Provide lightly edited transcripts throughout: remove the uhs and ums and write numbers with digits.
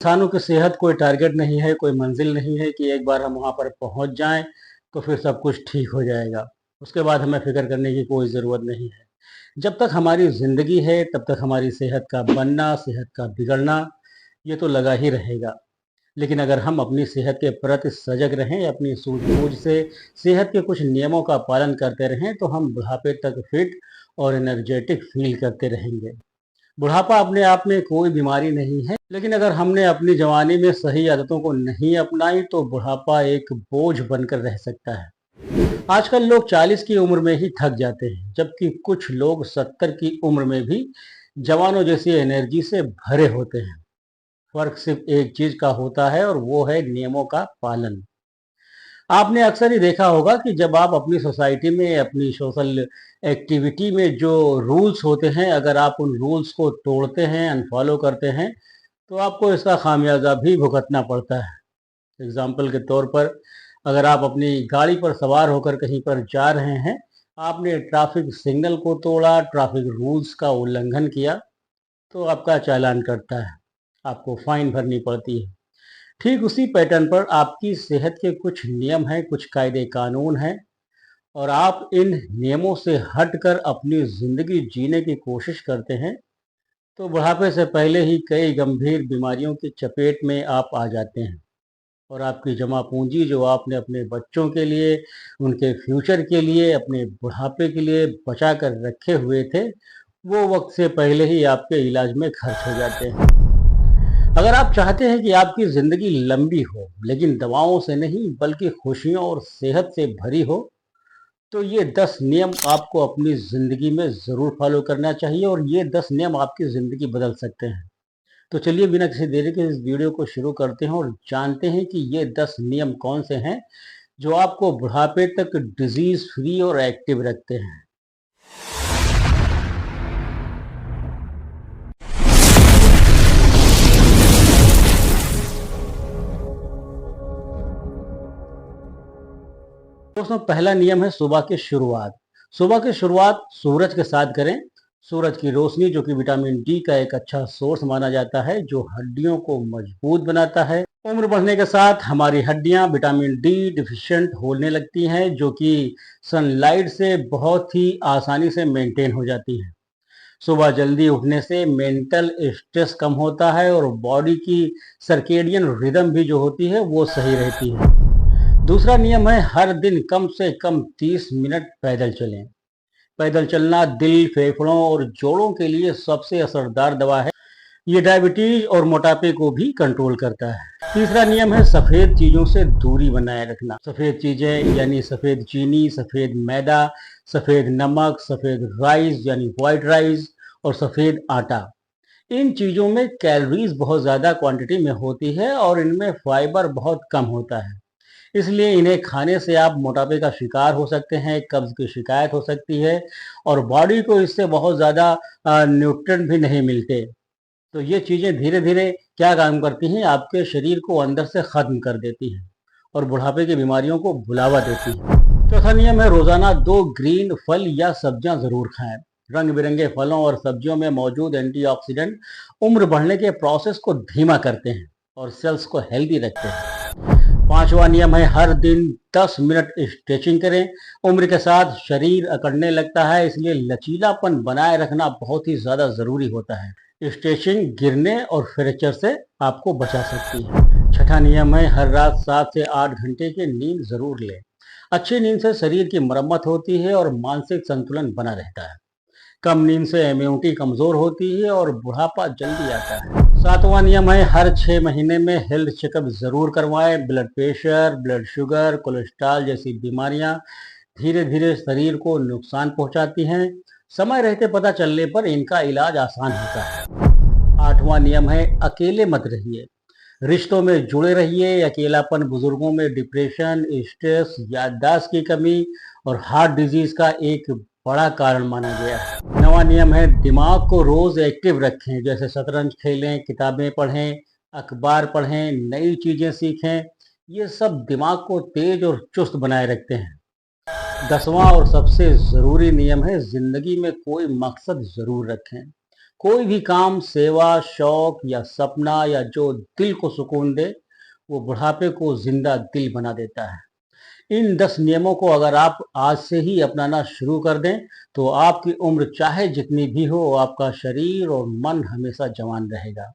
इंसानों की सेहत कोई टारगेट नहीं है, कोई मंजिल नहीं है कि एक बार हम वहाँ पर पहुँच जाएँ, तो फिर सब कुछ ठीक हो जाएगा। उसके बाद हमें फ़िक्र करने की कोई ज़रूरत नहीं है। जब तक हमारी ज़िंदगी है, तब तक हमारी सेहत का बनना, सेहत का बिगड़ना, ये तो लगा ही रहेगा। लेकिन अगर हम अपनी सेहत के प्रति सजग रहें, अपनी सूझबूझ से सेहत के कुछ नियमों का पालन करते रहें, तो हम बुढ़ापे तक फिट और एनर्जेटिक फ़ील करते रहेंगे। बुढ़ापा अपने आप में कोई बीमारी नहीं है, लेकिन अगर हमने अपनी जवानी में सही आदतों को नहीं अपनाई तो बुढ़ापा एक बोझ बनकर रह सकता है। आजकल लोग 40 की उम्र में ही थक जाते हैं, जबकि कुछ लोग 70 की उम्र में भी जवानों जैसी एनर्जी से भरे होते हैं। फर्क सिर्फ एक चीज का होता है और वो है नियमों का पालन। आपने अक्सर ही देखा होगा कि जब आप अपनी सोसाइटी में, अपनी सोशल एक्टिविटी में जो रूल्स होते हैं, अगर आप उन रूल्स को तोड़ते हैं, अनफॉलो करते हैं, तो आपको इसका खामियाजा भी भुगतना पड़ता है। एग्जाम्पल के तौर पर, अगर आप अपनी गाड़ी पर सवार होकर कहीं पर जा रहे हैं, आपने ट्रैफिक सिग्नल को तोड़ा, ट्रैफिक रूल्स का उल्लंघन किया, तो आपका चालान कटता है, आपको फाइन भरनी पड़ती है। ठीक उसी पैटर्न पर आपकी सेहत के कुछ नियम हैं, कुछ कायदे कानून हैं, और आप इन नियमों से हटकर अपनी जिंदगी जीने की कोशिश करते हैं, तो बुढ़ापे से पहले ही कई गंभीर बीमारियों की चपेट में आप आ जाते हैं। और आपकी जमा पूंजी जो आपने अपने बच्चों के लिए, उनके फ्यूचर के लिए, अपने बुढ़ापे के लिए बचा कर रखे हुए थे, वो वक्त से पहले ही आपके इलाज में खर्च हो जाते हैं। अगर आप चाहते हैं कि आपकी ज़िंदगी लंबी हो, लेकिन दवाओं से नहीं बल्कि खुशियों और सेहत से भरी हो, तो ये 10 नियम आपको अपनी ज़िंदगी में ज़रूर फॉलो करना चाहिए और ये 10 नियम आपकी ज़िंदगी बदल सकते हैं। तो चलिए बिना किसी देरी के इस वीडियो को शुरू करते हैं और जानते हैं कि ये 10 नियम कौन से हैं, जो आपको बुढ़ापे तक डिज़ीज़ फ्री और एक्टिव रखते हैं। दोस्तों, पहला नियम है सुबह की शुरुआत। सुबह की शुरुआत सूरज के साथ करें। सूरज की रोशनी, जो कि विटामिन डी का एक अच्छा सोर्स माना जाता है, जो हड्डियों को मजबूत बनाता है। उम्र बढ़ने के साथ हमारी हड्डियां विटामिन डी डिफिशिएंट होने लगती हैं, जो कि सनलाइट से बहुत ही आसानी से मेंटेन हो जाती है। सुबह जल्दी उठने से मेंटल स्ट्रेस कम होता है और बॉडी की सर्केडियन रिदम भी जो होती है वो सही रहती है। दूसरा नियम है हर दिन कम से कम 30 मिनट पैदल चलें। पैदल चलना दिल, फेफड़ों और जोड़ों के लिए सबसे असरदार दवा है। ये डायबिटीज और मोटापे को भी कंट्रोल करता है। तीसरा नियम है सफेद चीजों से दूरी बनाए रखना। सफेद चीजें यानी सफेद चीनी, सफेद मैदा, सफेद नमक, सफेद राइस यानी व्हाइट राइस और सफेद आटा, इन चीजों में कैलोरीज बहुत ज्यादा क्वांटिटी में होती है और इनमें फाइबर बहुत कम होता है। इसलिए इन्हें खाने से आप मोटापे का शिकार हो सकते हैं, कब्ज की शिकायत हो सकती है और बॉडी को इससे बहुत ज़्यादा न्यूट्रिएंट भी नहीं मिलते। तो ये चीज़ें धीरे धीरे क्या काम करती हैं, आपके शरीर को अंदर से ख़त्म कर देती हैं और बुढ़ापे की बीमारियों को बुलावा देती हैं। चौथा नियम है रोज़ाना 2 ग्रीन फल या सब्जियां ज़रूर खाएं। रंग बिरंगे फलों और सब्जियों में मौजूद एंटीऑक्सीडेंट उम्र बढ़ने के प्रोसेस को धीमा करते हैं और सेल्स को हेल्दी रखते हैं। पांचवा नियम है हर दिन 10 मिनट स्ट्रेचिंग करें। उम्र के साथ शरीर अकड़ने लगता है, इसलिए लचीलापन बनाए रखना बहुत ही ज्यादा जरूरी होता है। स्ट्रेचिंग गिरने और फ्रैक्चर से आपको बचा सकती है। छठा नियम है हर रात 7 से 8 घंटे की नींद जरूर लें। अच्छी नींद से शरीर की मरम्मत होती है और मानसिक संतुलन बना रहता है। कम नींद से इम्यूनिटी कमजोर होती है और बुढ़ापा जल्दी आता है। सातवां नियम है हर 6 महीने में हेल्थ चेकअप जरूर करवाएं। Blood pressure, blood sugar, cholesterol जैसी बीमारियां धीरे धीरे शरीर को नुकसान पहुंचाती हैं। समय रहते पता चलने पर इनका इलाज आसान होता है। आठवां नियम है अकेले मत रहिए, रिश्तों में जुड़े रहिए। अकेलापन बुजुर्गों में डिप्रेशन, स्ट्रेस, याददाश्त की कमी और हार्ट डिजीज का एक बड़ा कारण माना गया है। नवा नियम है दिमाग को रोज एक्टिव रखें, जैसे शतरंज खेलें, किताबें पढ़ें, अखबार पढ़ें, नई चीजें सीखें। ये सब दिमाग को तेज और चुस्त बनाए रखते हैं। 10वां और सबसे जरूरी नियम है जिंदगी में कोई मकसद जरूर रखें। कोई भी काम, सेवा, शौक या सपना या जो दिल को सुकून दे, वो बुढ़ापे को जिंदा दिल बना देता है। इन 10 नियमों को अगर आप आज से ही अपनाना शुरू कर दें, तो आपकी उम्र चाहे जितनी भी हो, आपका शरीर और मन हमेशा जवान रहेगा।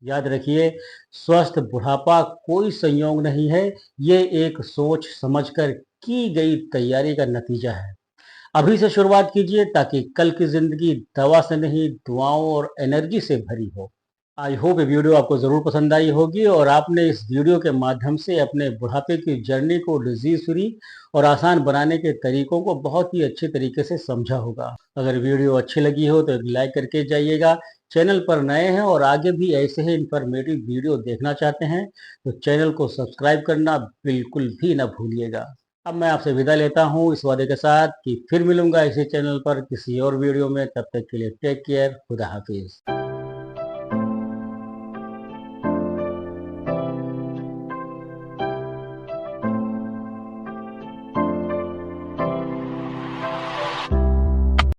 याद रखिए, स्वस्थ बुढ़ापा कोई संयोग नहीं है, ये एक सोच समझकर की गई तैयारी का नतीजा है। अभी से शुरुआत कीजिए ताकि कल की जिंदगी दवा से नहीं, दुआओं और एनर्जी से भरी हो। आई होप ये वीडियो आपको ज़रूर पसंद आई होगी और आपने इस वीडियो के माध्यम से अपने बुढ़ापे की जर्नी को डिजीज फ्री और आसान बनाने के तरीकों को बहुत ही अच्छे तरीके से समझा होगा। अगर वीडियो अच्छी लगी हो तो एक लाइक करके जाइएगा। चैनल पर नए हैं और आगे भी ऐसे ही इंफॉर्मेटिव वीडियो देखना चाहते हैं तो चैनल को सब्सक्राइब करना बिल्कुल भी ना भूलिएगा। अब मैं आपसे विदा लेता हूँ इस वादे के साथ कि फिर मिलूंगा इसी चैनल पर किसी और वीडियो में। तब तक के लिए टेक केयर, खुदा हाफिज।